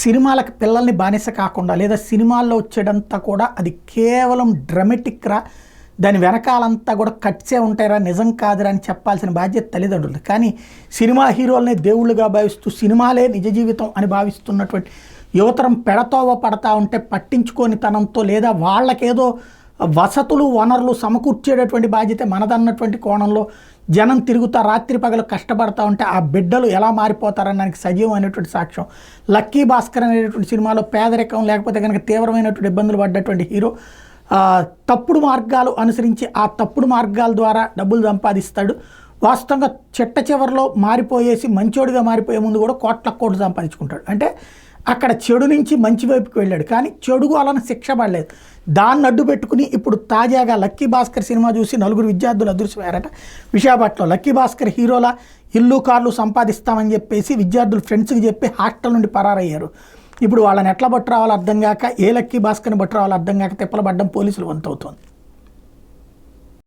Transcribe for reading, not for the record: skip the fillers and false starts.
సినిమాలకు పిల్లల్ని బానిస కాకుండా లేదా సినిమాల్లో వచ్చేదంతా కూడా అది కేవలం డ్రామాటిక్ రా, దాని వెనకాలంతా కూడా కట్సే ఉంటాయిరా, నిజం కాదురా అని చెప్పాల్సిన బాధ్యత తల్లిదండ్రులు. కానీ సినిమా హీరోలనే దేవుళ్ళుగా భావిస్తూ సినిమాలే నిజ జీవితం అని భావిస్తున్నటువంటి యువతరం పెడతోవ పడతా ఉంటే పట్టించుకోని తనంతో లేదా వాళ్ళకేదో వసతులు వనరులు సమకూర్చేటటువంటి బాధ్యత మనదన్నటువంటి కోణంలో జనం తిరుగుతా రాత్రి పగలు కష్టపడతా ఉంటే ఆ బిడ్డలు ఎలా మారిపోతారనడానికి సజీవం అనేటువంటి సాక్ష్యం. లక్కీ భాస్కర్ అనేటువంటి సినిమాలో పేదరికం లేకపోతే కనుక తీవ్రమైనటువంటి ఇబ్బందులు పడ్డటువంటి హీరో తప్పుడు మార్గాలు అనుసరించి ఆ తప్పుడు మార్గాల ద్వారా డబ్బులు సంపాదిస్తాడు. వాస్తవంగా చిట్ట చివరిలో మారిపోయేసి మంచోడిగా మారిపోయే ముందు కూడా కోట్లు సంపాదించుకుంటాడు. అంటే అక్కడ చెడు నుంచి మంచి వైపుకి వెళ్ళాడు, కానీ చెడుగు అలానే శిక్ష పడలేదు. దాన్ని అడ్డు పెట్టుకుని ఇప్పుడు తాజాగా లక్కీ భాస్కర్ సినిమా చూసి 4 విద్యార్థులు అదృశ్యమయ్యారట. విశాఖపట్నంలో లక్కీ భాస్కర్ హీరోలా ఇల్లు కార్లు సంపాదిస్తామని చెప్పేసి విద్యార్థులు ఫ్రెండ్స్కి చెప్పి హాస్టల్ నుండి పరారయ్యారు. ఇప్పుడు వాళ్ళని ఎట్లా బట్టి రావాలో అర్థం కాక, ఏ లక్కీ భాస్కర్ని బట్టి రావాలో అర్థం కాక తిప్పలు పడ్డం పోలీసులు వంతవుతోంది.